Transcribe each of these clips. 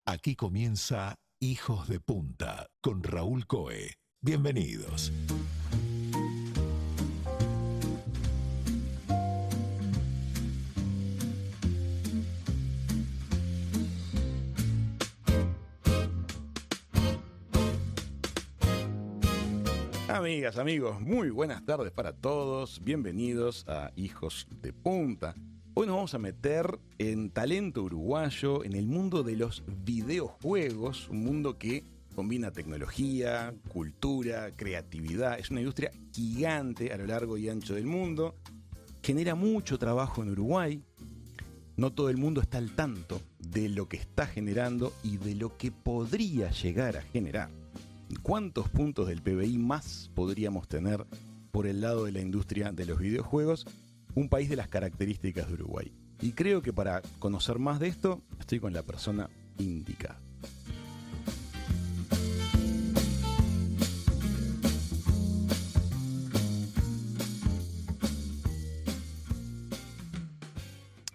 Aquí comienza Hijos de Punta con Raúl Coe. Bienvenidos. Amigas, amigos, muy buenas tardes para todos. Bienvenidos a Hijos de Punta. Hoy nos vamos a meter en talento uruguayo, en el mundo de los videojuegos, un mundo que combina tecnología, cultura, creatividad. Es una industria gigante a lo largo y ancho del mundo. Genera mucho trabajo en Uruguay. No todo el mundo está al tanto de lo que está generando y de lo que podría llegar a generar. ¿Cuántos puntos del PBI más podríamos tener por el lado de la industria de los videojuegos? Un país de las características de Uruguay. Y creo que para conocer más de esto, estoy con la persona indicada.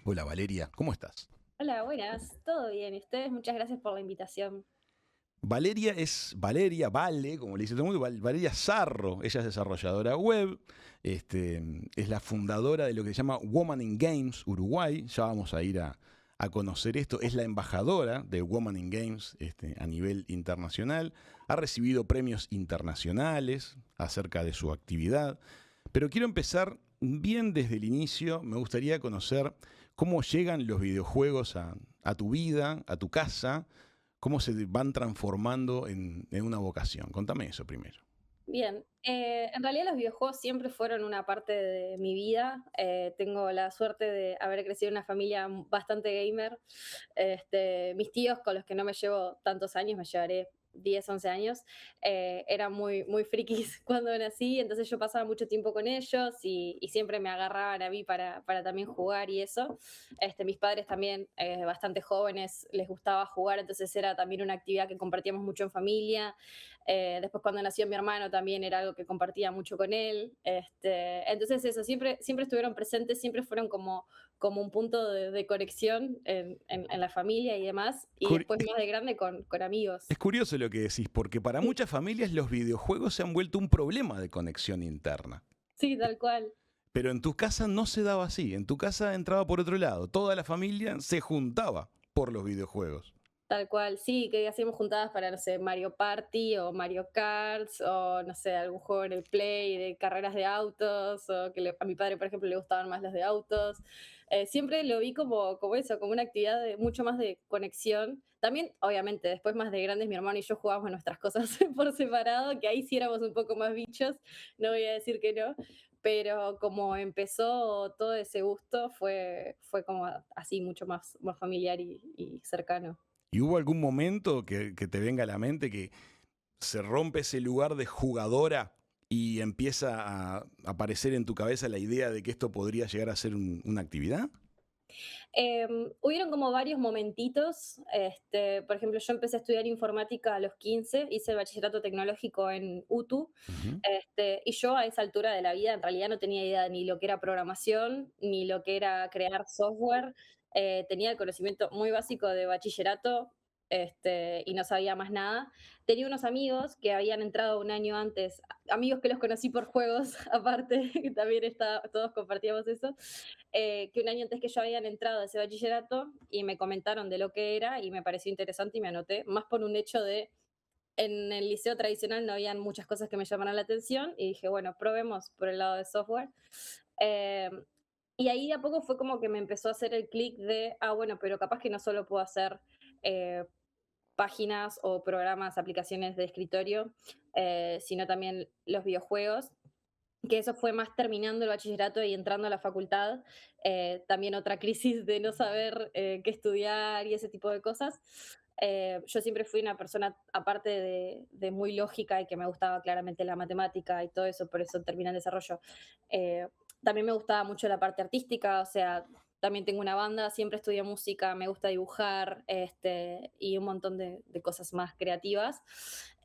Hola Valeria, ¿cómo estás? Hola, buenas, ¿todo bien? ¿Y ustedes? Muchas gracias por la invitación. Valeria es Valeria, Vale, como le dice todo el mundo, Valeria Zarro. Ella es desarrolladora web, es la fundadora de lo que se llama Woman in Games Uruguay. Ya vamos a ir a conocer esto. Es la embajadora de Woman in Games a nivel internacional. Ha recibido premios internacionales acerca de su actividad. Pero quiero empezar bien desde el inicio. Me gustaría conocer cómo llegan los videojuegos a tu vida, a tu casa. ¿Cómo se van transformando en una vocación? Contame eso primero. Bien, en realidad los videojuegos siempre fueron una parte de mi vida. Tengo la suerte de haber crecido en una familia bastante gamer. Mis tíos, con los que no me llevo tantos años, me llevaré 10, 11 años, eran muy frikis cuando nací, entonces yo pasaba mucho tiempo con ellos y siempre me agarraban a mí para también jugar y eso. Mis padres también, bastante jóvenes, les gustaba jugar, entonces era también una actividad que compartíamos mucho en familia. Después cuando nació mi hermano también era algo que compartía mucho con él. Entonces eso, siempre estuvieron presentes, siempre fueron como un punto de conexión en la familia y demás, y Curi- después más de grande con amigos. Es curioso lo que decís, porque para muchas familias los videojuegos se han vuelto un problema de conexión interna. Sí, tal cual. Pero en tu casa no se daba así, en tu casa entraba por otro lado. Toda la familia se juntaba por los videojuegos. Tal cual, sí, que hacíamos juntadas para, no sé, Mario Party o Mario Kart o, no sé, algún juego en el Play de carreras de autos o que a mi padre, por ejemplo, le gustaban más los de autos. Siempre lo vi como eso, como una actividad de mucho más de conexión. También, obviamente, después más de grandes, mi hermano y yo jugábamos nuestras cosas por separado, que ahí sí éramos un poco más bichos, no voy a decir que no, pero como empezó todo ese gusto fue como así mucho más familiar y cercano. ¿Y hubo algún momento que te venga a la mente que se rompe ese lugar de jugadora y empieza a aparecer en tu cabeza la idea de que esto podría llegar a ser una actividad? Hubieron como varios momentitos. Por ejemplo, yo empecé a estudiar informática a los 15, hice el bachillerato tecnológico en UTU, Ujú. y yo a esa altura de la vida en realidad no tenía idea ni lo que era programación, ni lo que era crear software. Tenía el conocimiento muy básico de bachillerato, y no sabía más nada. Tenía unos amigos que habían entrado un año antes, amigos que los conocí por juegos, aparte, que también todos compartíamos eso, que un año antes que yo habían entrado a ese bachillerato y me comentaron de lo que era y me pareció interesante y me anoté, más por un hecho de, en el liceo tradicional no habían muchas cosas que me llamaran la atención y dije, bueno, probemos por el lado de software. Eh, y ahí de a poco fue como que me empezó a hacer el clic de, bueno, pero capaz que no solo puedo hacer eh, páginas o programas, aplicaciones de escritorio, sino también los videojuegos, que eso fue más terminando el bachillerato y entrando a la facultad, también otra crisis de no saber qué estudiar y ese tipo de cosas. Yo siempre fui una persona, aparte de muy lógica y que me gustaba claramente la matemática y todo eso, por eso terminé en desarrollo. eh, También me gustaba mucho la parte artística, o sea, también tengo una banda, siempre estudié música, me gusta dibujar, y un montón de cosas más creativas.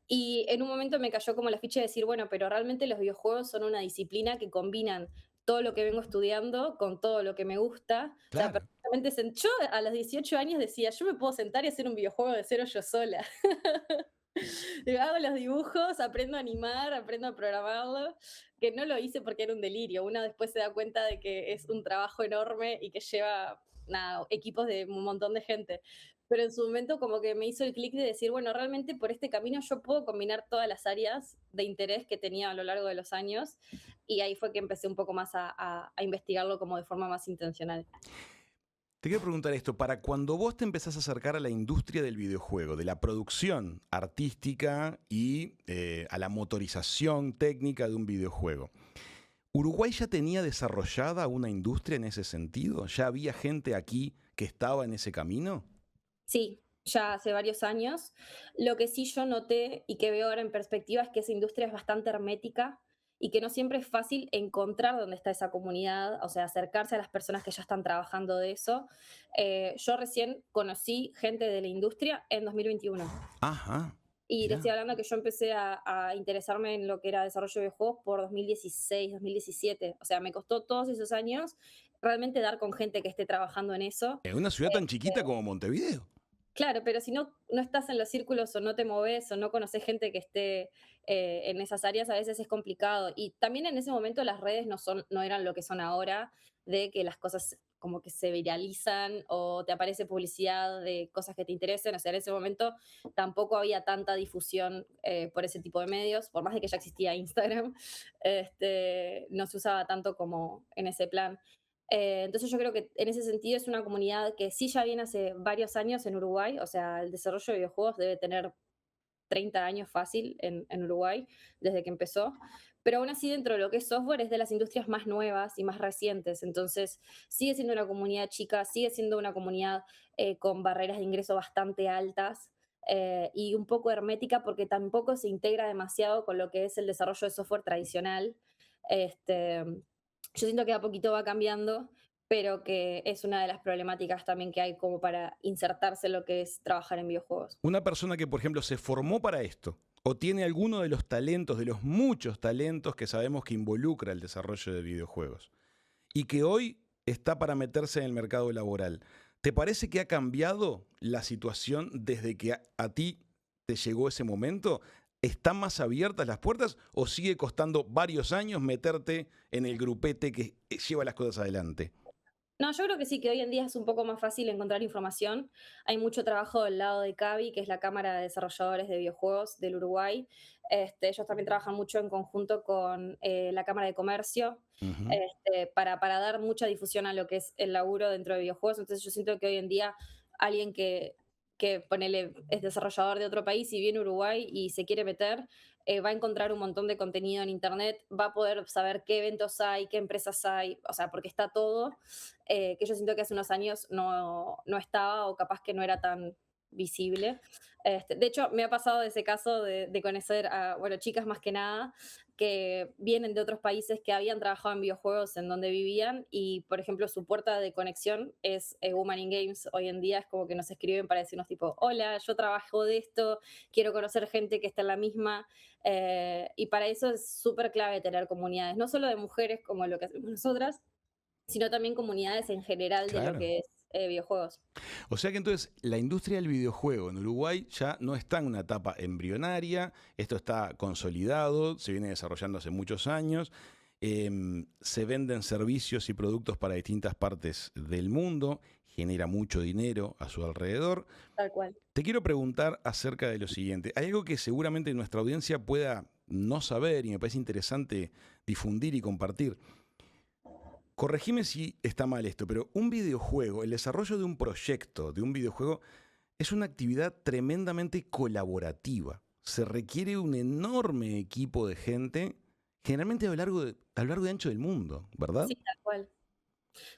Y en un momento me cayó como la ficha de decir, bueno, pero realmente los videojuegos son una disciplina que combinan todo lo que vengo estudiando con todo lo que me gusta. O sea, Claro. perfectamente, yo a los 18 años decía, yo me puedo sentar y hacer un videojuego de cero yo sola. Digo, hago los dibujos, aprendo a animar, aprendo a programarlo, que no lo hice porque era un delirio. Uno después se da cuenta de que es un trabajo enorme y que lleva nada, equipos de un montón de gente. Pero en su momento como que me hizo el clic de decir, bueno, realmente por este camino yo puedo combinar todas las áreas de interés que tenía a lo largo de los años y ahí fue que empecé un poco más a investigarlo como de forma más intencional. Te quiero preguntar esto, para cuando vos te empezás a acercar a la industria del videojuego, de la producción artística y a la motorización técnica de un videojuego, ¿Uruguay ya tenía desarrollada una industria en ese sentido? ¿Ya había gente aquí que estaba en ese camino? Sí, ya hace varios años. Lo que sí yo noté y que veo ahora en perspectiva es que esa industria es bastante hermética y que no siempre es fácil encontrar dónde está esa comunidad, o sea, acercarse a las personas que ya están trabajando de eso. Yo recién conocí gente de la industria en 2021 Ajá, y te estoy mirá. hablando que yo empecé a interesarme en lo que era desarrollo de videojuegos por 2016, 2017. O sea, me costó todos esos años realmente dar con gente que esté trabajando en eso. En una ciudad tan chiquita como Montevideo. Claro, pero si no estás en los círculos o no te moves o no conoces gente que esté en esas áreas, a veces es complicado. Y también en ese momento las redes no eran lo que son ahora, de que las cosas como que se viralizan o te aparece publicidad de cosas que te interesen. O sea, en ese momento tampoco había tanta difusión por ese tipo de medios, por más de que ya existía Instagram, no se usaba tanto como en ese plan. Entonces yo creo que en ese sentido es una comunidad que sí ya viene hace varios años en Uruguay, o sea, el desarrollo de videojuegos debe tener 30 años fácil en Uruguay desde que empezó, pero aún así dentro de lo que es software es de las industrias más nuevas y más recientes, entonces sigue siendo una comunidad chica, sigue siendo una comunidad con barreras de ingreso bastante altas. Y un poco hermética porque tampoco se integra demasiado con lo que es el desarrollo de software tradicional. Este, yo siento que a poquito va cambiando, pero que es una de las problemáticas también que hay como para insertarse en lo que es trabajar en videojuegos. Una persona que, por ejemplo, se formó para esto o tiene alguno de los talentos, de los muchos talentos que sabemos que involucra el desarrollo de videojuegos y que hoy está para meterse en el mercado laboral, ¿te parece que ha cambiado la situación desde que a ti te llegó ese momento? ¿Están más abiertas las puertas o sigue costando varios años meterte en el grupete que lleva las cosas adelante? No, yo creo que sí, que hoy en día es un poco más fácil encontrar información. Hay mucho trabajo del lado de CABI, que es la Cámara de Desarrolladores de Videojuegos del Uruguay. Ellos también trabajan mucho en conjunto con la Cámara de Comercio Ujú. para dar mucha difusión a lo que es el laburo dentro de videojuegos. Entonces yo siento que hoy en día alguien que ponele, es desarrollador de otro país y viene a Uruguay y se quiere meter, va a encontrar un montón de contenido en Internet, va a poder saber qué eventos hay, qué empresas hay, o sea, porque está todo que yo siento que hace unos años no estaba o capaz que no era tan visible. De hecho, me ha pasado ese caso de conocer a, bueno, chicas más que nada, que vienen de otros países que habían trabajado en videojuegos en donde vivían y, por ejemplo, su puerta de conexión es Woman in Games. Hoy en día es como que nos escriben para decirnos tipo, hola, yo trabajo de esto, quiero conocer gente que está en la misma. Y para eso es súper clave tener comunidades, no solo de mujeres como lo que hacemos nosotras, sino también comunidades en general de lo Claro. que es videojuegos. O sea que entonces la industria del videojuego en Uruguay ya no está en una etapa embrionaria, esto está consolidado, se viene desarrollando hace muchos años, se venden servicios y productos para distintas partes del mundo, genera mucho dinero a su alrededor. Tal cual. Te quiero preguntar acerca de lo siguiente. Hay algo que seguramente nuestra audiencia pueda no saber y me parece interesante difundir y compartir. Corregime si está mal esto, pero un videojuego, el desarrollo de un proyecto, de un videojuego, es una actividad tremendamente colaborativa. Se requiere un enorme equipo de gente, generalmente a lo largo de ancho del mundo, ¿verdad? Sí, tal cual.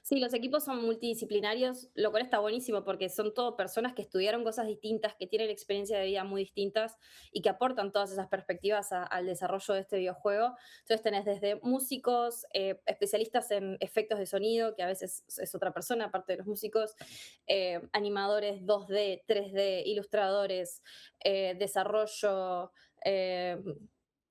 Sí, los equipos son multidisciplinarios, lo cual está buenísimo porque son todo personas que estudiaron cosas distintas, que tienen experiencias de vida muy distintas y que aportan todas esas perspectivas al desarrollo de este videojuego. Entonces tenés desde músicos, especialistas en efectos de sonido, que a veces es otra persona aparte de los músicos, animadores 2D, 3D, ilustradores, desarrollo.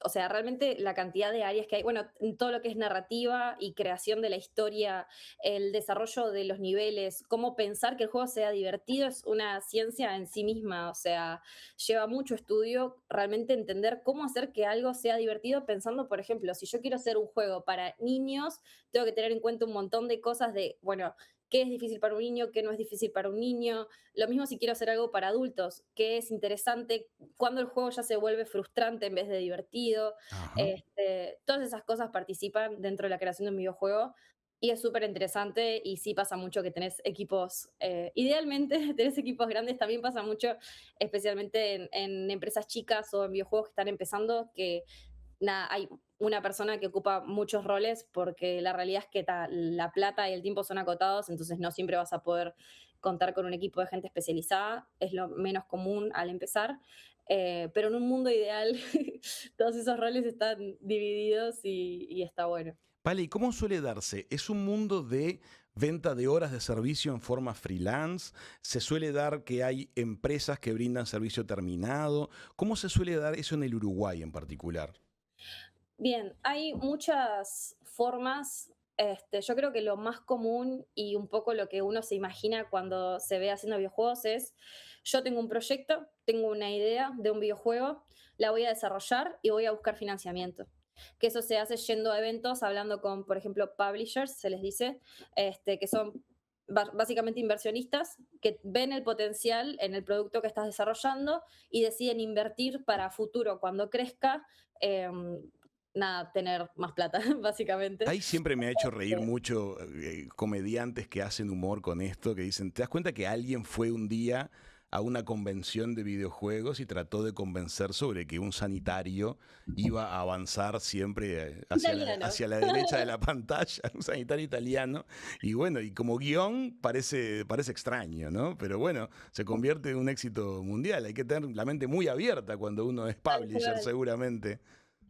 o sea, realmente la cantidad de áreas que hay, bueno, en todo lo que es narrativa y creación de la historia, el desarrollo de los niveles, cómo pensar que el juego sea divertido es una ciencia en sí misma, o sea, lleva mucho estudio realmente entender cómo hacer que algo sea divertido pensando, por ejemplo, si yo quiero hacer un juego para niños, tengo que tener en cuenta un montón de cosas de, bueno, qué es difícil para un niño, qué no es difícil para un niño. Lo mismo si quiero hacer algo para adultos, qué es interesante, cuando el juego ya se vuelve frustrante en vez de divertido. Ajá. Todas esas cosas participan dentro de la creación de un videojuego y es súper interesante y sí pasa mucho que tenés equipos, idealmente tenés equipos grandes, también pasa mucho, especialmente en empresas chicas o en videojuegos que están empezando, que nada, hay una persona que ocupa muchos roles porque la realidad es que la plata y el tiempo son acotados, entonces no siempre vas a poder contar con un equipo de gente especializada, es lo menos común al empezar, pero en un mundo ideal todos esos roles están divididos y está bueno. Vale, ¿y cómo suele darse? ¿Es un mundo de venta de horas de servicio en forma freelance? ¿Se suele dar que hay empresas que brindan servicio terminado? ¿Cómo se suele dar eso en el Uruguay en particular? Bien, hay muchas formas. Yo creo que lo más común y un poco lo que uno se imagina cuando se ve haciendo videojuegos es, yo tengo un proyecto, tengo una idea de un videojuego, la voy a desarrollar y voy a buscar financiamiento. Que eso se hace yendo a eventos, hablando con, por ejemplo, publishers, se les dice, que son básicamente inversionistas que ven el potencial en el producto que estás desarrollando y deciden invertir para futuro, cuando crezca, nada, tener más plata, básicamente. Ahí siempre me ha hecho reír mucho comediantes que hacen humor con esto, que dicen, ¿te das cuenta que alguien fue un día a una convención de videojuegos y trató de convencer sobre que un sanitario iba a avanzar siempre Italiano. hacia la derecha de la pantalla, un sanitario italiano? Y bueno, y como guión parece extraño, ¿no? Pero bueno, se convierte en un éxito mundial. Hay que tener la mente muy abierta cuando uno es Tal publisher, cual. seguramente.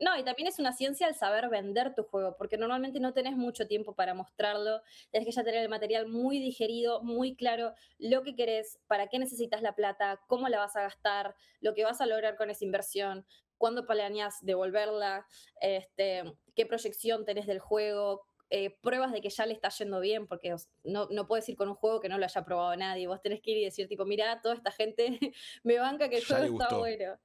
No, y también es una ciencia el saber vender tu juego, porque normalmente no tenés mucho tiempo para mostrarlo, tenés que ya tener el material muy digerido, muy claro, lo que querés, para qué necesitas la plata, cómo la vas a gastar, lo que vas a lograr con esa inversión, cuándo planeas devolverla, qué proyección tenés del juego, pruebas de que ya le está yendo bien, porque no puedes ir con un juego que no lo haya probado nadie, vos tenés que ir y decir tipo, mira, toda esta gente me banca que el Ya juego le está gustó. bueno.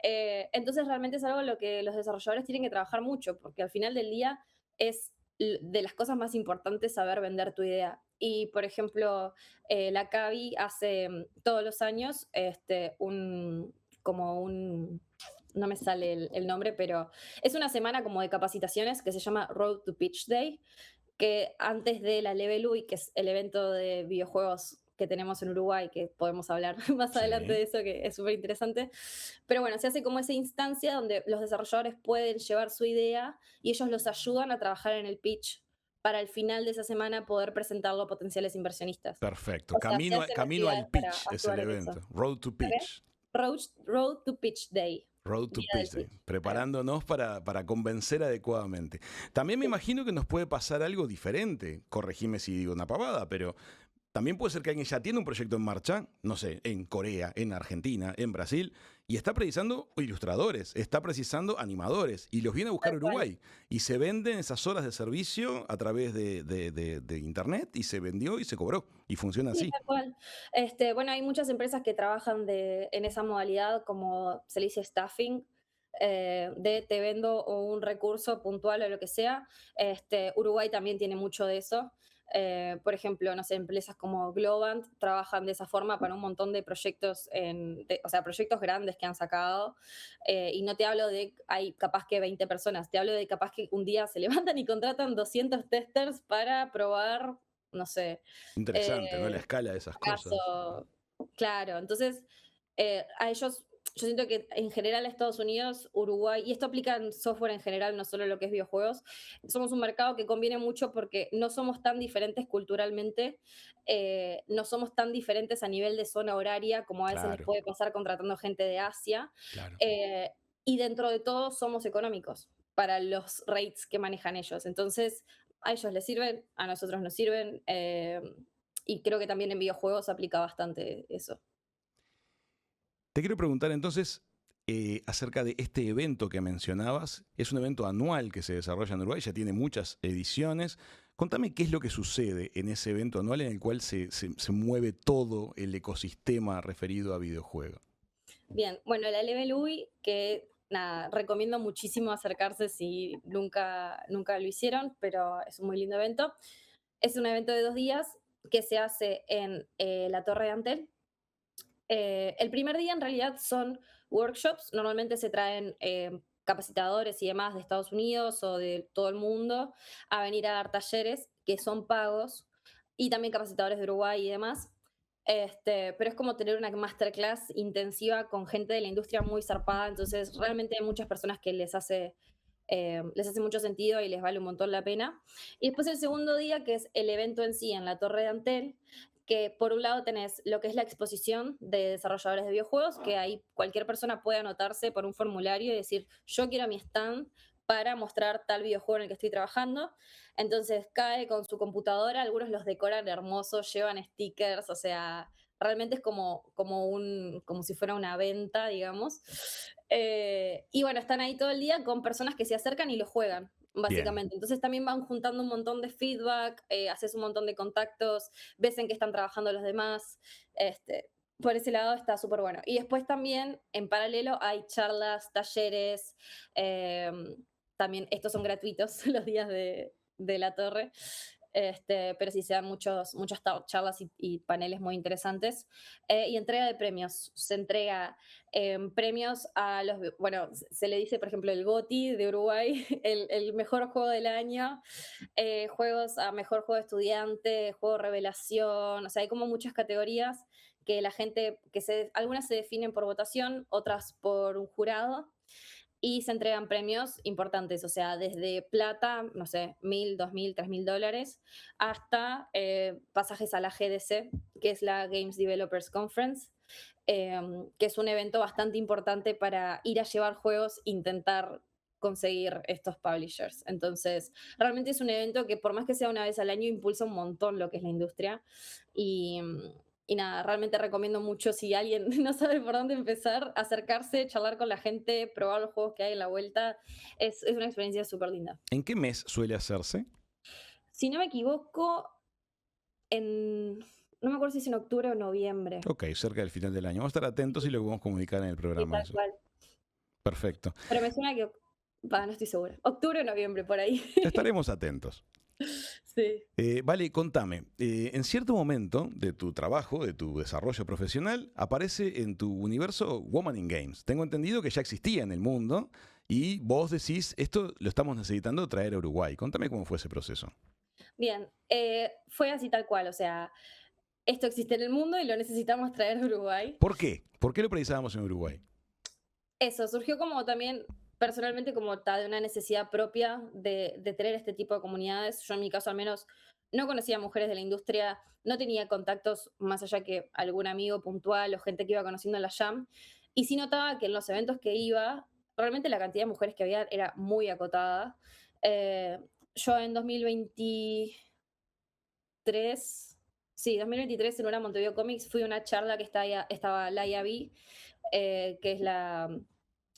Entonces realmente es algo en lo que los desarrolladores tienen que trabajar mucho, porque al final del día es de las cosas más importantes saber vender tu idea. Y, por ejemplo, la Cavi hace todos los años como un, no me sale el nombre, pero es una semana como de capacitaciones que se llama Road to Pitch Day, que antes de la Level UI, que es el evento de videojuegos que tenemos en Uruguay, que podemos hablar más adelante Sí. de eso, que es súper interesante. Pero bueno, se hace como esa instancia donde los desarrolladores pueden llevar su idea y ellos los ayudan a trabajar en el pitch para el final de esa semana poder presentarlo a potenciales inversionistas. Perfecto. O sea, se hacen Camino al actividades para pitch es el ayudar en eso. evento. Road to ¿Ok? pitch. Road to Pitch Day. Road to Día del pitch day. pitch. Ahí va. Preparándonos para convencer adecuadamente. También me Sí. imagino que nos puede pasar algo diferente. Corregime si digo una pavada, pero también puede ser que alguien ya tiene un proyecto en marcha, no sé, en Corea, en Argentina, en Brasil, y está precisando ilustradores, está precisando animadores, y los viene a buscar a Tal cual. Uruguay. Y se venden esas horas de servicio a través de internet, y se vendió y se cobró. Y funciona Sí, así. tal cual. Bueno, hay muchas empresas que trabajan en esa modalidad, como se le dice staffing, de te vendo o un recurso puntual o lo que sea. Uruguay también tiene mucho de eso. Por ejemplo, no sé, empresas como Globant trabajan de esa forma para un montón de proyectos, o sea, proyectos grandes que han sacado. Y no te hablo de, hay capaz que 20 personas, te hablo de capaz que un día se levantan y contratan 200 testers para probar, no sé, Interesante, ¿no? La eh, escala de esas cosas. acaso, claro, entonces a ellos, yo siento que en general Estados Unidos, Uruguay, y esto aplica en software en general, no solo lo que es videojuegos, somos un mercado que conviene mucho porque no somos tan diferentes culturalmente, no somos tan diferentes a nivel de zona horaria como a veces les Claro, puede pasar contratando gente de Asia, claro. eh, y dentro de todo somos económicos para los rates que manejan ellos. Entonces, a ellos les sirven, a nosotros nos sirven. Y creo que también en videojuegos aplica bastante eso. Te quiero preguntar entonces, acerca de este evento que mencionabas. Es un evento anual que se desarrolla en Uruguay, ya tiene muchas ediciones. Contame qué es lo que sucede en ese evento anual en el cual se mueve todo el ecosistema referido a videojuegos. Bien, bueno, la Level UI, que nada, recomiendo muchísimo acercarse si nunca lo hicieron, pero es un muy lindo evento. Es un evento de 2 días que se hace en la Torre de Antel. El primer día en realidad son workshops, normalmente se traen capacitadores y demás de Estados Unidos o de todo el mundo a venir a dar talleres que son pagos y también capacitadores de Uruguay y demás. Pero es como tener una masterclass intensiva con gente de la industria muy zarpada, entonces realmente hay muchas personas que les hace mucho sentido y les vale un montón la pena. Y después el segundo día, que es el evento en sí en la Torre de Antel, que por un lado tenés lo que es la exposición de desarrolladores de videojuegos, que ahí cualquier persona puede anotarse por un formulario y decir, yo quiero mi stand para mostrar tal videojuego en el que estoy trabajando. Entonces cae con su computadora, algunos los decoran hermosos, llevan stickers, o sea, realmente es como si fuera una venta, digamos. Y bueno, están ahí todo el día con personas que se acercan y lo juegan, Bien. básicamente. Entonces también van juntando un montón de feedback, haces un montón de contactos, ves en qué están trabajando los demás. Por ese lado está súper bueno. Y después también, en paralelo, hay charlas, talleres, también estos son gratuitos los días de la torre, pero sí se dan muchas charlas y paneles muy interesantes. Y entrega de premios. Se entrega premios a bueno, se le dice, por ejemplo, el GOTY de Uruguay, el mejor juego del año, juegos a mejor juego de estudiante, juego revelación, o sea, hay como muchas categorías que la gente, algunas se definen por votación, otras por un jurado, y se entregan premios importantes, o sea, desde plata, no sé, 1.000, 2.000, 3.000 dólares, hasta pasajes a la GDC, que es la Games Developers Conference, que es un evento bastante importante para ir a llevar juegos, intentar conseguir estos publishers. Entonces, realmente es un evento que por más que sea una vez al año, impulsa un montón lo que es la industria. Y, y nada, realmente recomiendo mucho si alguien no sabe por dónde empezar, acercarse, charlar con la gente, probar los juegos que hay en la vuelta. Es una experiencia súper linda. ¿En qué mes suele hacerse? Si no me equivoco, no me acuerdo si es en octubre o noviembre. Ok, cerca del final del año. Vamos a estar atentos y lo podemos comunicar en el Sí, programa. tal cual. Perfecto. Pero me suena que, no estoy segura. Octubre o noviembre, por ahí. Estaremos atentos. Sí. Vale, contame. En cierto momento de tu trabajo, de tu desarrollo profesional, aparece en tu universo Woman in Games. Tengo entendido que ya existía en el mundo y vos decís, esto lo estamos necesitando traer a Uruguay. Contame cómo fue ese proceso. Bien, fue así tal cual, o sea, esto existe en el mundo y lo necesitamos traer a Uruguay. ¿Por qué? ¿Por qué lo precisábamos en Uruguay? Eso, surgió como también personalmente como de una necesidad propia de tener este tipo de comunidades. Yo en mi caso al menos no conocía mujeres de la industria, no tenía contactos más allá que algún amigo puntual o gente que iba conociendo en la Jam. Y sí notaba que en los eventos que iba, realmente la cantidad de mujeres que había era muy acotada. Yo en 2023, sí, 2023 en una Montevideo Comics fui a una charla que estaba Laia B, que es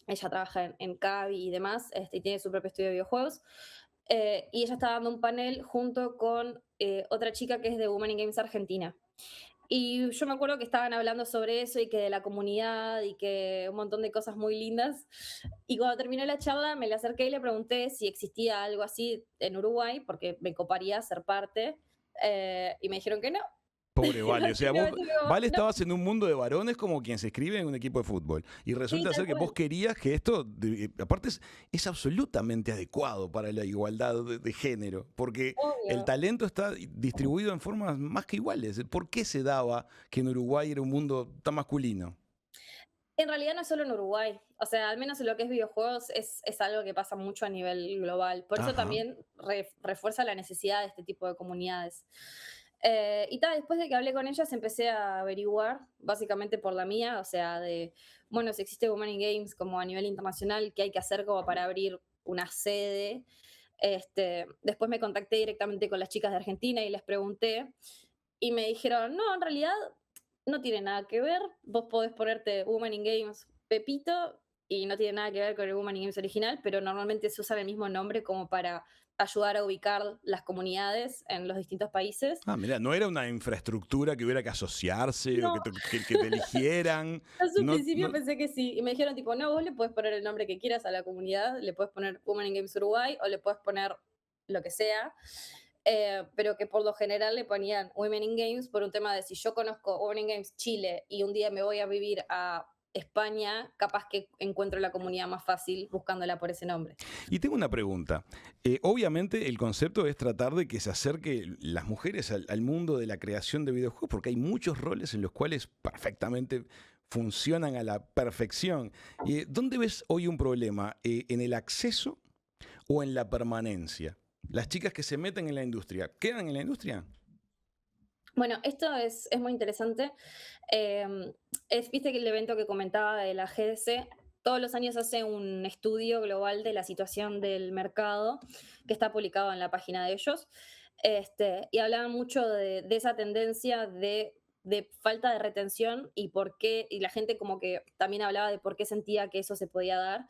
ella trabaja en Cavi y demás, y tiene su propio estudio de videojuegos. Y ella estaba dando un panel junto con otra chica que es de Women in Games Argentina. Y yo me acuerdo que estaban hablando sobre eso y que de la comunidad y que un montón de cosas muy lindas. Y cuando terminó la charla me le acerqué y le pregunté si existía algo así en Uruguay, porque me coparía ser parte. Y me dijeron que no. Pobre Vale, o sea, vos, Básicamente, como, Vale, no, estabas en un mundo de varones como quien se escribe en un equipo de fútbol. Y sí, resulta tal ser que cual. vos querías que esto, aparte es absolutamente adecuado para la igualdad de género, porque el Obvio. talento está distribuido en formas más que iguales. ¿Por qué se daba que en Uruguay era un mundo tan masculino? En realidad no es solo en Uruguay, o sea, al menos en lo que es videojuegos es algo que pasa mucho a nivel global. Por eso Ajá. también refuerza la necesidad de este tipo de comunidades. Después de que hablé con ellas empecé a averiguar, básicamente por la mía, o sea, bueno, si existe Women in Games como a nivel internacional, qué hay que hacer como para abrir una sede. Después me contacté directamente con las chicas de Argentina y les pregunté, y me dijeron, no, en realidad no tiene nada que ver, vos podés ponerte Women in Games Pepito y no tiene nada que ver con el Women in Games original, pero normalmente se usa el mismo nombre como para ayudar a ubicar las comunidades en los distintos países. Ah, mira, no era una infraestructura que hubiera que asociarse o No, que te eligieran. yo en su No, principio no- pensé que sí, y me dijeron tipo, no, vos le puedes poner el nombre que quieras a la comunidad, le puedes poner Women in Games Uruguay o le puedes poner lo que sea, pero que por lo general le ponían Women in Games por un tema de si yo conozco Women in Games Chile y un día me voy a vivir a España, capaz que encuentro la comunidad más fácil buscándola por ese nombre. Y tengo una pregunta. Obviamente el concepto es tratar de que se acerque las mujeres al mundo de la creación de videojuegos, porque hay muchos roles en los cuales perfectamente funcionan a la perfección. ¿Dónde ves hoy un problema? ¿En el acceso o en la permanencia? Las chicas que se meten en la industria, ¿quedan en la industria? Bueno, esto es muy interesante. Viste que el evento que comentaba de la GDC, todos los años hace un estudio global de la situación del mercado que está publicado en la página de ellos. Y hablaban mucho de esa tendencia de falta de retención y por qué, y la gente como que también hablaba de por qué sentía que eso se podía dar.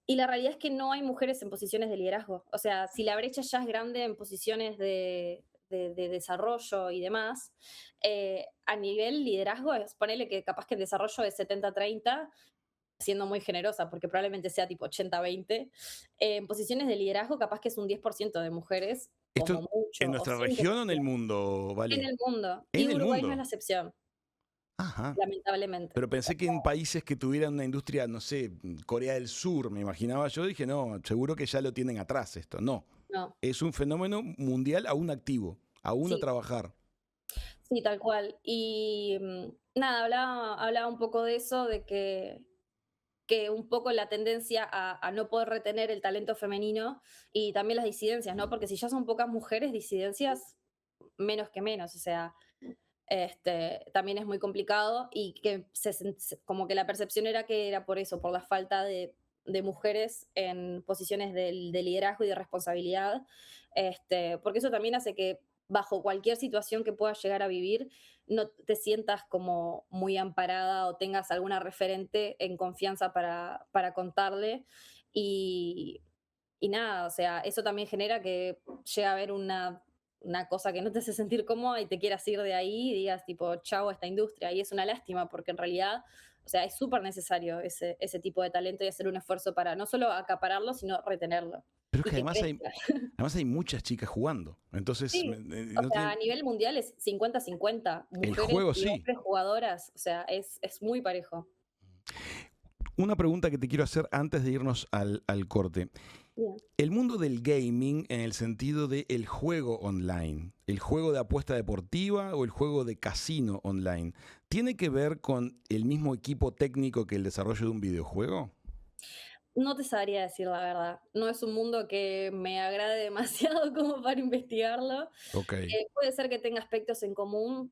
Y la realidad es que no hay mujeres en posiciones de liderazgo. O sea, si la brecha ya es grande en posiciones de desarrollo y demás, a nivel liderazgo, es ponerle que capaz que el desarrollo es 70-30, siendo muy generosa, porque probablemente sea tipo 80-20. En posiciones de liderazgo, capaz que es un 10% de mujeres, ¿Esto como mucho, en o nuestra región o en el 5%. mundo, En Vale? el mundo. En Y el Uruguay no es mundo. la excepción, Ajá. lamentablemente. Pero pensé que en países que tuvieran una industria, no sé, Corea del Sur, me imaginaba yo, dije, no, seguro que ya lo tienen atrás esto. No, No, es un fenómeno mundial aún activo, aún a sí, trabajar. sí, tal cual. Y nada, hablaba un poco de eso, de que un poco la tendencia a no poder retener el talento femenino y también las disidencias, ¿no? Porque si ya son pocas mujeres, disidencias menos que menos, o sea, también es muy complicado y que como que la percepción era que era por eso, por la falta de mujeres en posiciones de liderazgo y de responsabilidad, porque eso también hace que bajo cualquier situación que puedas llegar a vivir, no te sientas como muy amparada o tengas alguna referente en confianza para contarle. Y, y nada, o sea, eso también genera que llega a haber una cosa que no te hace sentir cómoda y te quieras ir de ahí y digas tipo, chao a esta industria. Y es una lástima porque en realidad, o sea, es súper necesario ese tipo de talento y hacer un esfuerzo para no solo acapararlo, sino retenerlo Pero es y que que crezca. además hay muchas chicas jugando. Entonces, Sí, o no sea, a tienen, nivel mundial es 50-50, el mujeres juego y sí. hombres jugadoras, o sea, es muy parejo. Una pregunta que te quiero hacer antes de irnos al corte. Bien. El mundo del gaming en el sentido de el juego online, el juego de apuesta deportiva o el juego de casino online, ¿tiene que ver con el mismo equipo técnico que el desarrollo de un videojuego? No te sabría decir la verdad. No es un mundo que me agrade demasiado como para investigarlo. Ok. Puede ser que tenga aspectos en común,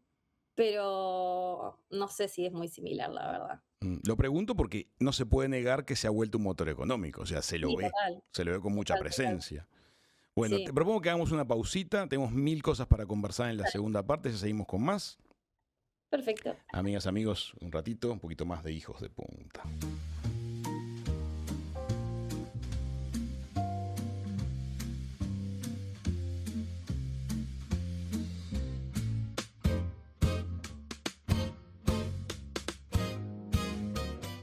pero no sé si es muy similar, la verdad. Lo pregunto porque no se puede negar que se ha vuelto un motor económico, o sea, Sí, total, se lo ve con mucha total, total. presencia. Bueno, te Sí, propongo que hagamos una pausita, tenemos mil cosas para conversar en la dale, segunda parte, ya seguimos con más. perfecto. Amigas, amigos, un ratito, un poquito más de hijos de punta.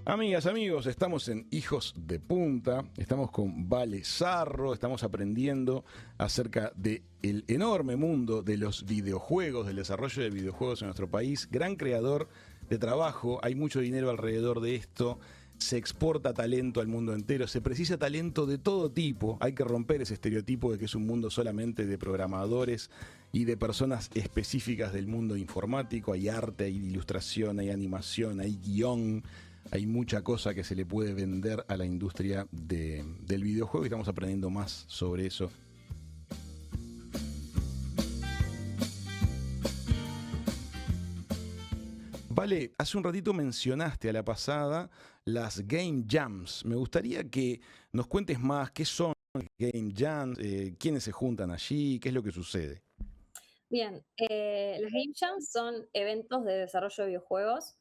Amigas, amigos, estamos en Hijos de Punta, estamos con Vale Sarro, estamos aprendiendo acerca del enorme mundo de los videojuegos, del desarrollo de videojuegos en nuestro país, gran creador de trabajo, hay mucho dinero alrededor de esto, se exporta talento al mundo entero, se precisa talento de todo tipo, hay que romper ese estereotipo de que es un mundo solamente de programadores y de personas específicas del mundo informático, hay arte, hay ilustración, hay animación, hay guión. Hay mucha cosa que se le puede vender a la industria del videojuego y estamos aprendiendo más sobre eso. Vale, hace un ratito mencionaste a la pasada las Game Jams. Me gustaría que nos cuentes más qué son las Game Jams, quiénes se juntan allí, qué es lo que sucede. Bien, las Game Jams son eventos de desarrollo de videojuegos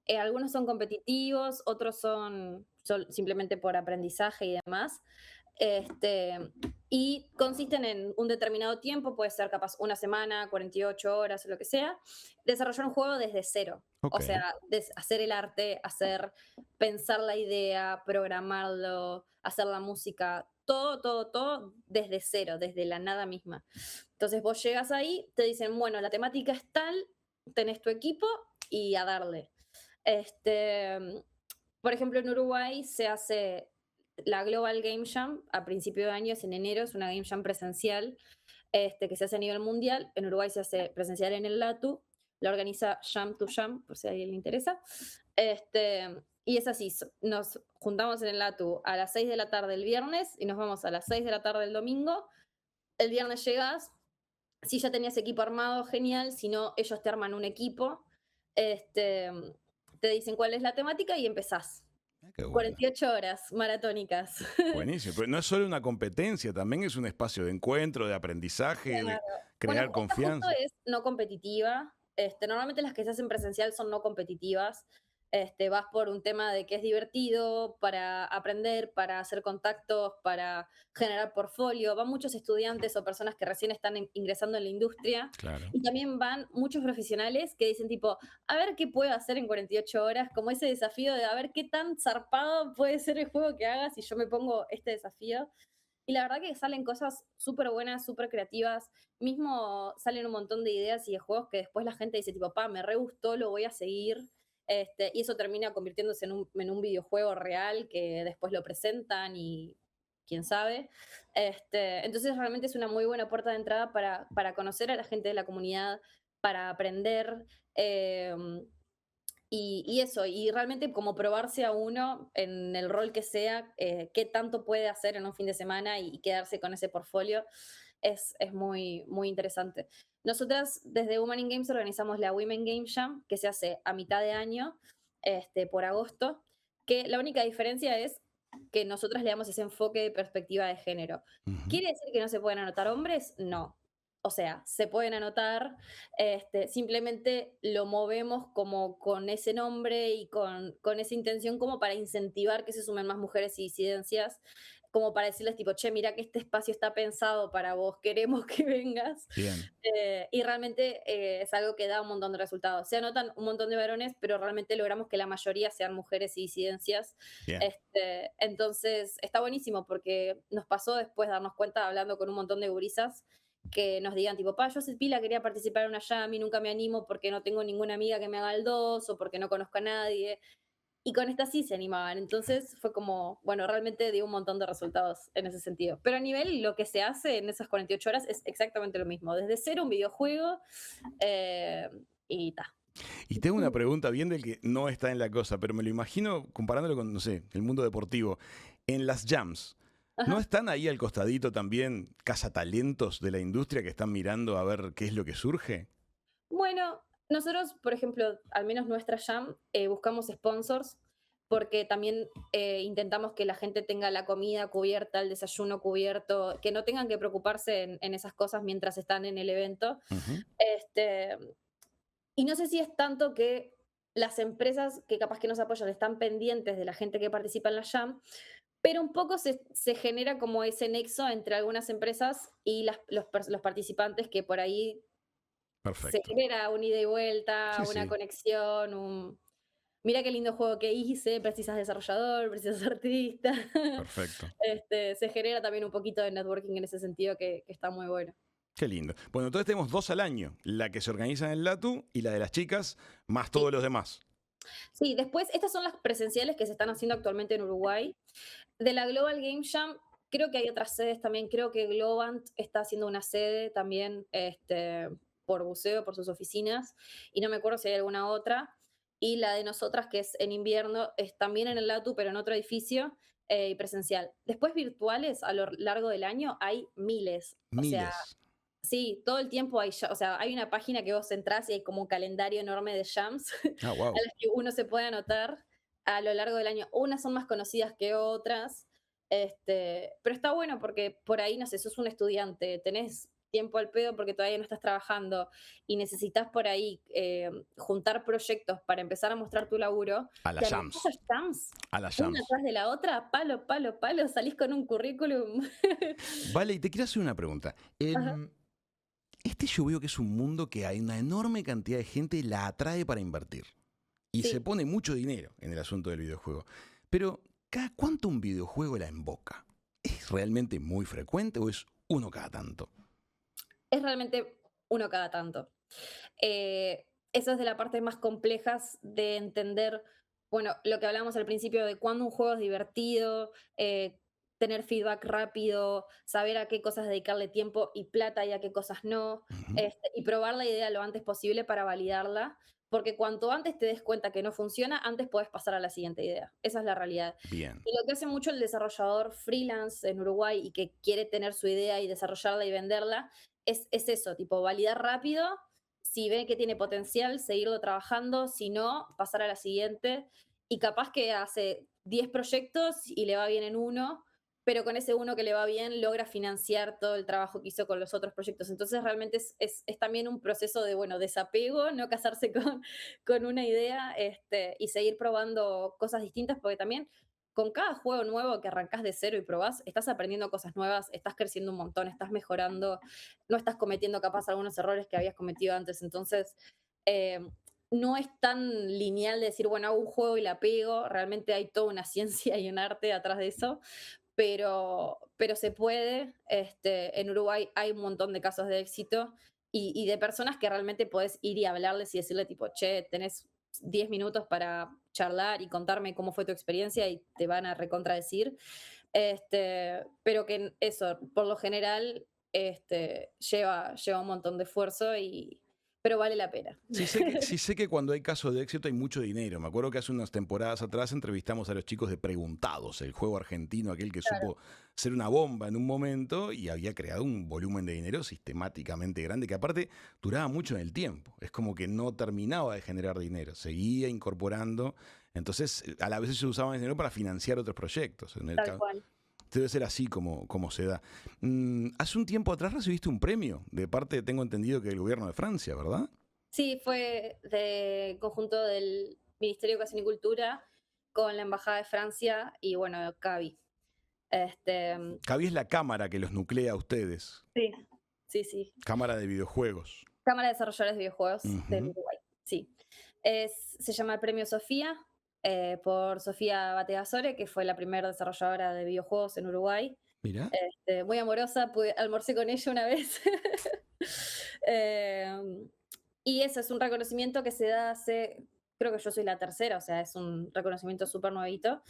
Algunos son competitivos, otros son simplemente por aprendizaje y demás. Este, y consisten en un determinado tiempo, puede ser capaz una semana, 48 horas o lo que sea, desarrollar un juego desde cero. Ok. O sea, hacer el arte, pensar la idea, programarlo, hacer la música, todo desde cero, desde la nada misma. Entonces vos llegas ahí, te dicen, bueno, la temática es tal, tenés tu equipo y a darle. Este, por ejemplo, en Uruguay se hace la Global Game Jam a principio de año, es en enero, es una Game Jam presencial que se hace a nivel mundial. En Uruguay se hace presencial en el LATU, la organiza Jam to Jam, por si a alguien le interesa. Y es así, nos juntamos en el LATU a las 6 de la tarde el viernes y nos vamos a las 6 de la tarde el domingo. El viernes llegas, si ya tenías equipo armado, genial, si no, ellos te arman un equipo, este, te dicen cuál es la temática y empezás. Qué bueno. 48 horas maratónicas. Buenísimo. Pero no es solo una competencia, también es un espacio de encuentro, de aprendizaje, de Claro. crear Bueno, esta justo confianza. es no competitiva. Normalmente las que se hacen presencial son no competitivas. Vas por un tema de que es divertido, para aprender, para hacer contactos, para generar portfolio. Van muchos estudiantes o personas que recién están ingresando en la industria. Claro. Y también van muchos profesionales que dicen tipo, a ver qué puedo hacer en 48 horas, como ese desafío de a ver qué tan zarpado puede ser el juego que hagas si yo me pongo este desafío. Y la verdad que salen cosas súper buenas, súper creativas. Mismo salen un montón de ideas y de juegos que después la gente dice, tipo, pa, me re gustó, lo voy a seguir. Y eso termina convirtiéndose en un videojuego real que después lo presentan y quién sabe. Entonces realmente es una muy buena puerta de entrada para conocer a la gente de la comunidad, para aprender. Y eso, y realmente como probarse a uno en el rol que sea, qué tanto puede hacer en un fin de semana y quedarse con ese portfolio, es muy, muy interesante. Nosotras desde Women in Games organizamos la Women Game Jam, que se hace a mitad de año, por agosto, que la única diferencia es que nosotras le damos ese enfoque de perspectiva de género. Ujú. ¿Quiere decir que no se pueden anotar hombres? No. O sea, se pueden anotar, simplemente lo movemos como con ese nombre y con esa intención como para incentivar que se sumen más mujeres y disidencias, como para decirles tipo, che, mira que este espacio está pensado para vos, queremos que vengas. Bien. Y realmente es algo que da un montón de resultados. Se anotan un montón de varones, pero realmente logramos que la mayoría sean mujeres y disidencias. Bien. Entonces, está buenísimo porque nos pasó después darnos cuenta, hablando con un montón de gurisas, que nos digan tipo, pa, yo hace pila quería participar en una jam y nunca me animo porque no tengo ninguna amiga que me haga el 2 o porque no conozco a nadie. Y con esta sí se animaban. Entonces fue como, bueno, realmente dio un montón de resultados en ese sentido. Pero a nivel lo que se hace en esas 48 horas es exactamente lo mismo. Desde cero un videojuego y ta. Y tengo una pregunta bien del que no está en la cosa, pero me lo imagino comparándolo con, no sé, el mundo deportivo. En las jams, ¿no Ajá. están ahí al costadito también cazatalentos de la industria que están mirando a ver qué es lo que surge? Bueno, nosotros, por ejemplo, al menos nuestra jam, buscamos sponsors porque también intentamos que la gente tenga la comida cubierta, el desayuno cubierto, que no tengan que preocuparse en esas cosas mientras están en el evento. Ujú. Este, y no sé si es tanto que las empresas que capaz que nos apoyan están pendientes de la gente que participa en la jam, pero un poco se genera como ese nexo entre algunas empresas y los participantes que por ahí se Perfecto. genera un ida y vuelta, Sí, una sí. conexión, mira qué lindo juego que hice, precisas desarrollador, precisas artista. Perfecto. Se genera también un poquito de networking en ese sentido que está muy bueno. Qué lindo. Bueno, entonces tenemos dos al año, la que se organiza en el LATU y la de las chicas, más Sí, todos los demás. sí, después estas son las presenciales que se están haciendo actualmente en Uruguay. De la Global Game Jam, creo que hay otras sedes también, creo que Globant está haciendo una sede también por buceo, por sus oficinas, y no me acuerdo si hay alguna otra. Y la de nosotras, que es en invierno, es también en el LATU, pero en otro edificio y presencial. Después virtuales a lo largo del año hay miles. O sea, Miles. sí, todo el tiempo hay, o sea, hay una página que vos entrás y hay como un calendario enorme de jams Ah, a wow. las que uno se puede anotar a lo largo del año. Unas son más conocidas que otras, pero está bueno porque por ahí, no sé, sos un estudiante, tenés tiempo al pedo porque todavía no estás trabajando y necesitas por ahí juntar proyectos para empezar a mostrar tu laburo, A la te anotás a Jams. Jams, A la una Jams. atrás de la otra, palo, palo, palo, salís con un currículum. Vale, y te quiero hacer una pregunta. Ajá. Este yo veo que es un mundo que hay una enorme cantidad de gente la atrae para invertir. Y se Sí, pone mucho dinero en el asunto del videojuego. Pero, ¿cada cuánto un videojuego la emboca? ¿Es realmente muy frecuente o es uno cada tanto? es realmente uno cada tanto. Eso es de las partes más complejas de entender, bueno, lo que hablábamos al principio de cuándo un juego es divertido, tener feedback rápido, saber a qué cosas dedicarle tiempo y plata y a qué cosas no, Ujú. y probar la idea lo antes posible para validarla, porque cuanto antes te des cuenta que no funciona, antes puedes pasar a la siguiente idea. Esa es la realidad. Bien, Y lo que hace mucho el desarrollador freelance en Uruguay y que quiere tener su idea y desarrollarla y venderla, es eso, tipo, validar rápido, si ve que tiene potencial, seguirlo trabajando, si no, pasar a la siguiente. Y capaz que hace 10 proyectos y le va bien en uno, pero con ese uno que le va bien logra financiar todo el trabajo que hizo con los otros proyectos. Entonces realmente es también un proceso de, bueno, desapego, no casarse con una idea y seguir probando cosas distintas, porque también con cada juego nuevo que arrancás de cero y probás, estás aprendiendo cosas nuevas, estás creciendo un montón, estás mejorando, no estás cometiendo capaz algunos errores que habías cometido antes. Entonces, eh, no es tan lineal de decir, bueno, hago un juego y la pego, realmente hay toda una ciencia y un arte atrás de eso, pero se puede. En Uruguay hay un montón de casos de éxito y de personas que realmente podés ir y hablarles y decirle tipo, che, tenés 10 minutos para charlar y contarme cómo fue tu experiencia y te van a recontradecir. Pero que eso, por lo general, lleva un montón de esfuerzo pero vale la pena. sí sé que cuando hay casos de éxito hay mucho dinero. Me acuerdo que hace unas temporadas atrás entrevistamos a los chicos de Preguntados, el juego argentino, aquel que Claro, supo ser una bomba en un momento y había creado un volumen de dinero sistemáticamente grande que aparte duraba mucho en el tiempo. Es como que no terminaba de generar dinero, seguía incorporando. Entonces, a la vez se usaba el dinero para financiar otros proyectos. tal cual. Debe ser así como se da. Hace un tiempo atrás recibiste un premio de parte, tengo entendido que del gobierno de Francia, ¿verdad? Sí, fue de conjunto del Ministerio de Educación y Cultura con la Embajada de Francia y, bueno, CAVI. Este, Cabi es la cámara que los nuclea a ustedes, sí, sí, sí. cámara de videojuegos. Cámara de Desarrolladores de Videojuegos del Ujú. Uruguay, sí. Se llama el Premio Sofía, por Sofía Bategasore, que fue la primera desarrolladora de videojuegos en Uruguay. Mira, Muy amorosa, almorcé con ella una vez. Em, y eso es un reconocimiento que se da hace, creo que yo soy la tercera, o sea, es un reconocimiento súper nuevito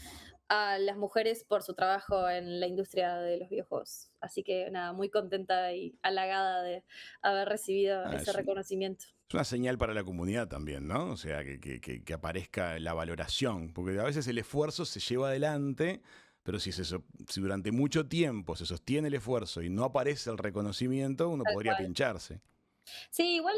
a las mujeres por su trabajo en la industria de los videojuegos. Así que nada, muy contenta y halagada de haber recibido ese es reconocimiento. una señal para la comunidad también, ¿no? O sea, que aparezca la valoración, porque a veces el esfuerzo se lleva adelante, pero si durante mucho tiempo se sostiene el esfuerzo y no aparece el reconocimiento, uno Tal podría cual. pincharse. Sí, igual,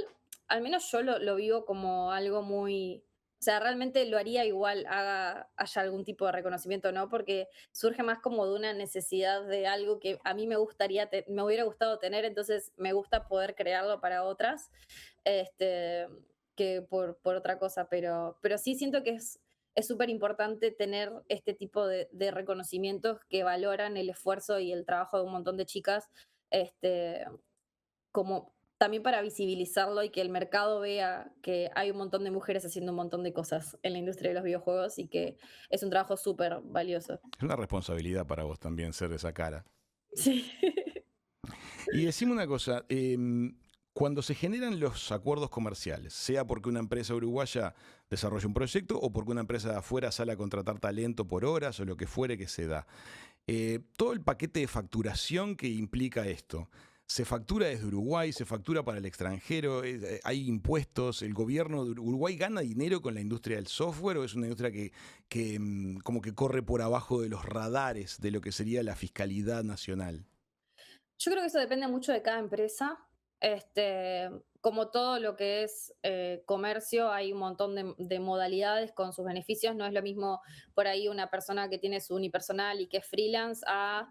al menos yo lo vivo como algo muy, o sea, realmente lo haría igual haya algún tipo de reconocimiento, ¿no? Porque surge más como de una necesidad de algo que a mí me gustaría, me hubiera gustado tener, entonces me gusta poder crearlo para otras, este, que por otra cosa, pero sí siento que es súper importante tener este tipo de reconocimientos que valoran el esfuerzo y el trabajo de un montón de chicas, este, como también para visibilizarlo y que el mercado vea que hay un montón de mujeres haciendo un montón de cosas en la industria de los videojuegos y que es un trabajo súper valioso. Es una responsabilidad para vos también ser esa cara. Sí. Y decime una cosa, cuando se generan los acuerdos comerciales, sea porque una empresa uruguaya desarrolla un proyecto o porque una empresa de afuera sale a contratar talento por horas o lo que fuere que se da, todo el paquete de facturación que implica esto, ¿se factura desde Uruguay? ¿Se factura para el extranjero? ¿Hay impuestos? ¿El gobierno de Uruguay gana dinero con la industria del software o es una industria que como que corre por abajo de los radares de lo que sería la fiscalidad nacional? Yo creo que eso depende mucho de cada empresa. Como todo lo que es comercio, hay un montón de modalidades con sus beneficios. No es lo mismo por ahí una persona que tiene su unipersonal y que es freelance a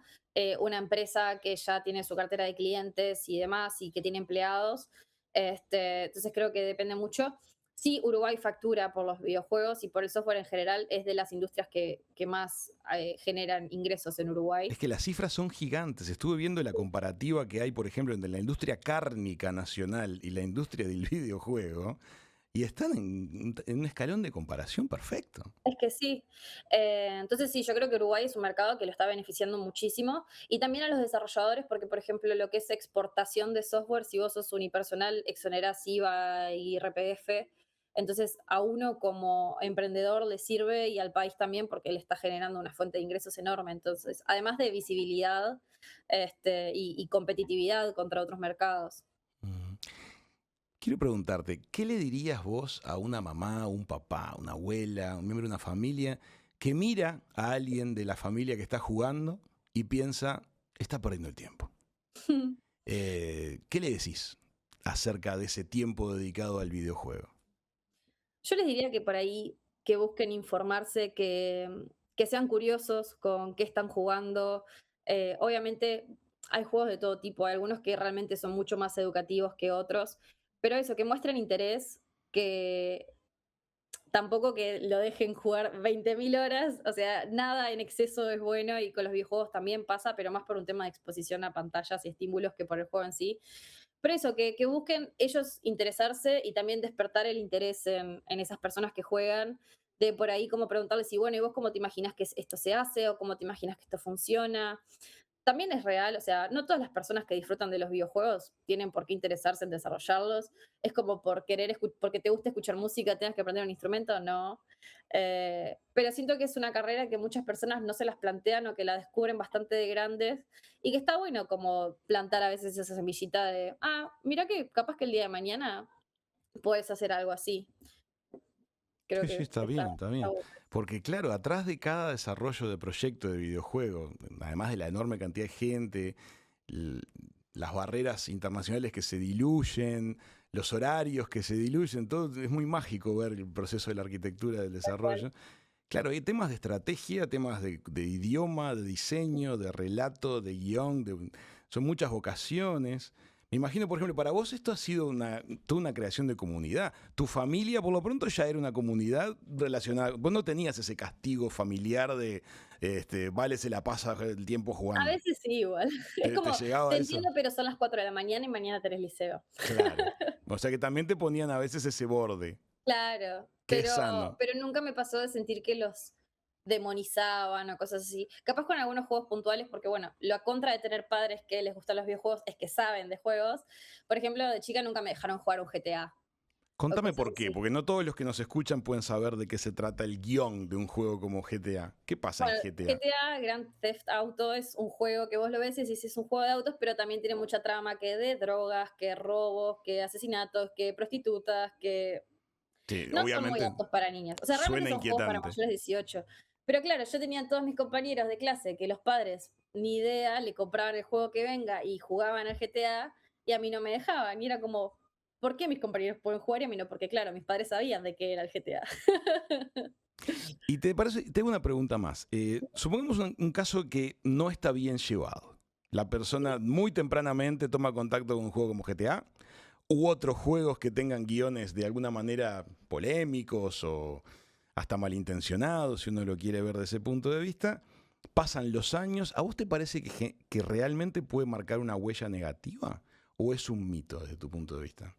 una empresa que ya tiene su cartera de clientes y demás y que tiene empleados. Entonces creo que depende mucho. Sí, Uruguay factura por los videojuegos y por el software en general es de las industrias que más generan ingresos en Es Uruguay. que las cifras son gigantes. Estuve viendo la comparativa que hay, por ejemplo, entre la industria cárnica nacional y la industria del videojuego, y están en un escalón de comparación perfecto. Es que sí. Entonces sí, yo creo que Uruguay es un mercado que lo está beneficiando muchísimo y también a los desarrolladores porque, por ejemplo, lo que es exportación de software, si vos sos unipersonal, exonerás IVA y IRPF. Entonces a uno como emprendedor le sirve y al país también porque le está generando una fuente de ingresos enorme. Entonces, además de visibilidad y competitividad contra otros mercados. Mm. Quiero preguntarte, ¿qué le dirías vos a una mamá, un papá, una abuela, un miembro de una familia que mira a alguien de la familia que está jugando y piensa, está perdiendo el tiempo? ¿Qué le decís acerca de ese tiempo dedicado al videojuego? Yo les diría que por ahí que busquen informarse, que sean curiosos con qué están jugando. Obviamente hay juegos de todo tipo, hay algunos que realmente son mucho más educativos que otros, pero eso, que muestren interés, que tampoco que lo dejen jugar 20.000 horas, o sea, nada en exceso es bueno y con los videojuegos también pasa, pero más por un tema de exposición a pantallas y estímulos que por el juego en sí. Pero eso, que busquen ellos interesarse y también despertar el interés en esas personas que juegan, de por ahí como preguntarles si, bueno, ¿y vos cómo te imaginas que esto se hace o cómo te imaginas que esto funciona? También es real, o sea, no todas las personas que disfrutan de los videojuegos tienen por qué interesarse en desarrollarlos. Es como por querer, porque te gusta escuchar música, tengas que aprender un instrumento, no. Pero siento que es una carrera que muchas personas no se las plantean o que la descubren bastante de grandes y que está bueno como plantar a veces esa semillita de, mira que capaz que el día de mañana puedes hacer algo así. Creo Sí, sí, que está está, bien, está está bien. bueno. Porque claro, atrás de cada desarrollo de proyecto de videojuego, además de la enorme cantidad de gente, l- las barreras internacionales que se diluyen, los horarios que se diluyen, todo es muy mágico ver el proceso de la arquitectura del Tal cual. desarrollo. Claro, hay temas de estrategia, temas de idioma, de diseño, de relato, de guión, son muchas vocaciones. Me imagino, por ejemplo, para vos esto ha sido toda una creación de comunidad. Tu familia, por lo pronto, ya era una comunidad relacionada. Vos no tenías ese castigo familiar de, vale, se la pasa el tiempo A jugando. veces sí, igual. Es ¿Te como, llegaba te eso? entiendo, pero son las 4 de la mañana y mañana tenés liceo. Claro. O sea que también te ponían a veces ese borde, Claro, que es sano. pero nunca me pasó de sentir que los demonizaban o cosas así. Capaz con algunos juegos puntuales, porque bueno, la contra de tener padres que les gustan los videojuegos es que saben de juegos. Por ejemplo, de chica nunca me dejaron jugar un GTA o Contame cosas por qué, así. porque no todos los que nos escuchan pueden saber de qué se trata el guión de un juego como GTA. ¿Qué pasa en Bueno, GTA? GTA Grand Theft Auto es un juego que vos lo ves y decís es un juego de autos, pero también tiene mucha trama que de drogas, que robos, que asesinatos, que prostitutas, que Sí, no son muy obviamente aptos para niños. O sea, realmente suena son juegos para inquietante. mayores de 18. Pero claro, yo tenía todos mis compañeros de clase que los padres, ni idea, le compraban el juego que venga y jugaban al GTA y a mí no me dejaban. Y era como, ¿por qué mis compañeros pueden jugar y a mí no? Porque claro, mis padres sabían de qué era el GTA. Y te parece, tengo una pregunta más. Supongamos un caso que no está bien llevado. La persona muy tempranamente toma contacto con un juego como GTA u otros juegos que tengan guiones de alguna manera polémicos o hasta malintencionados, si uno lo quiere ver desde ese punto de vista. Pasan los años. ¿A vos te parece que realmente puede marcar una huella negativa? ¿O es un mito desde tu punto de vista?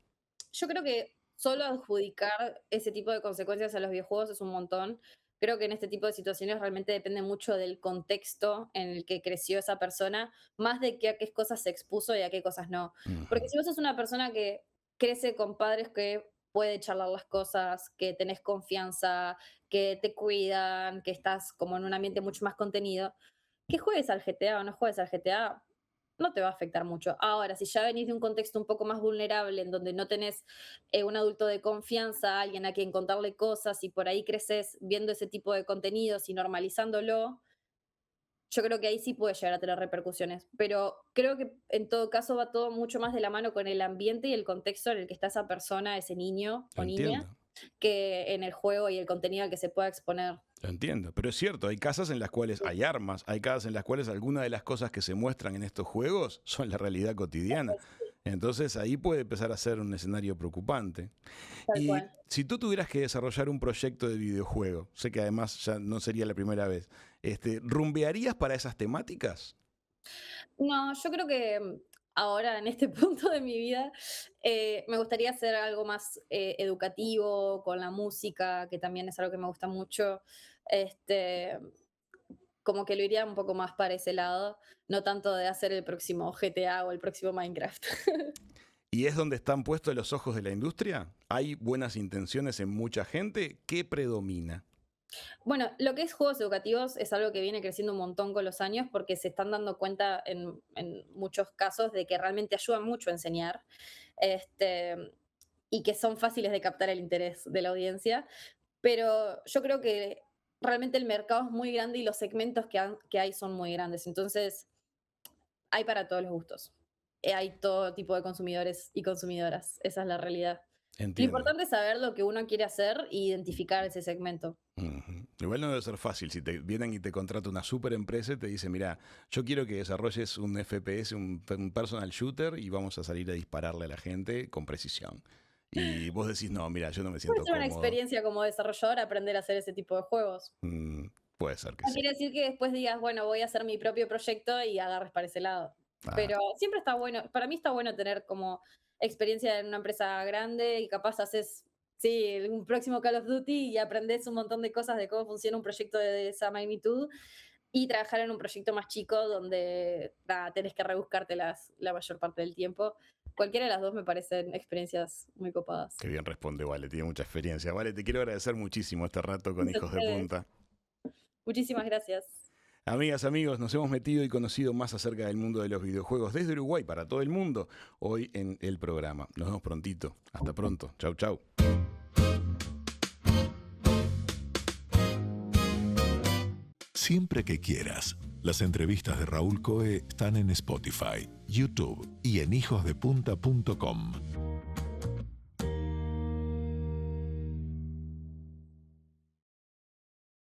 Yo creo que solo adjudicar ese tipo de consecuencias a los videojuegos es un montón. Creo que en este tipo de situaciones realmente depende mucho del contexto en el que creció esa persona, más de que a qué cosas se expuso y a qué cosas no. Porque Ujú. si vos sos una persona que crece con padres que puede charlar las cosas, que tenés confianza, que te cuidan, que estás como en un ambiente mucho más contenido, que juegues al GTA o no juegues al GTA, no te va a afectar mucho. Ahora, si ya venís de un contexto un poco más vulnerable, en donde no tenés un adulto de confianza, alguien a quien contarle cosas y por ahí creces viendo ese tipo de contenidos y normalizándolo, yo creo que ahí sí puede llegar a tener repercusiones, pero creo que en todo caso va todo mucho más de la mano con el ambiente y el contexto en el que está esa persona, ese niño Lo o niña, entiendo. que en el juego y el contenido al que se pueda exponer. Lo entiendo, pero es cierto, hay casas en las cuales hay armas, hay casas en las cuales algunas de las cosas que se muestran en estos juegos son la realidad cotidiana. Entonces ahí puede empezar a ser un escenario preocupante. Tal Y cual. si tú tuvieras que desarrollar un proyecto de videojuego, sé que además ya no sería la primera vez, ¿rumbearías para esas temáticas? No, yo creo que ahora en este punto de mi vida me gustaría hacer algo más educativo con la música, que también es algo que me gusta mucho. Este, como que lo iría un poco más para ese lado, no tanto de hacer el próximo GTA o el próximo Minecraft. ¿Y es donde están puestos los ojos de la industria? ¿Hay buenas intenciones en mucha gente? ¿Qué predomina? Bueno, lo que es juegos educativos es algo que viene creciendo un montón con los años porque se están dando cuenta en muchos casos de que realmente ayuda mucho a enseñar este, y que son fáciles de captar el interés de la audiencia. Pero yo creo que realmente el mercado es muy grande y los segmentos que hay son muy grandes. Entonces, hay para todos los gustos. Hay todo tipo de consumidores y consumidoras. Esa es la realidad. Lo Entiendo. importante es saber lo que uno quiere hacer e identificar ese segmento. Ujú. Igual no debe ser fácil. Si te vienen y te contrata una super empresa y te dice, mira, yo quiero que desarrolles un FPS, un personal shooter, y vamos a salir a dispararle a la gente con precisión. Y vos decís, no, mira, yo no me Puede siento ser una cómodo. experiencia como desarrollador aprender a hacer ese tipo de juegos. Puede ser que No sí. quiere decir que después digas, bueno, voy a hacer mi propio proyecto y agarres para ese lado. Ah, Pero siempre está bueno, para mí está bueno tener como experiencia en una empresa grande y capaz haces, sí, un próximo Call of Duty y aprendes un montón de cosas de cómo funciona un proyecto de esa magnitud y trabajar en un proyecto más chico donde tenés que rebuscártelas la mayor parte del tiempo. Cualquiera de las dos me parecen experiencias muy copadas. qué bien responde, Vale, tiene mucha experiencia. Vale, te quiero agradecer muchísimo este rato con Gracias a Hijos de ustedes. Punta. Muchísimas gracias. Amigas, amigos, nos hemos metido y conocido más acerca del mundo de los videojuegos desde Uruguay para todo el mundo hoy en el programa. Nos vemos prontito. Hasta pronto. Chau, chau. Siempre que quieras. Las entrevistas de Raúl Coe están en Spotify, YouTube y en hijosdepunta.com.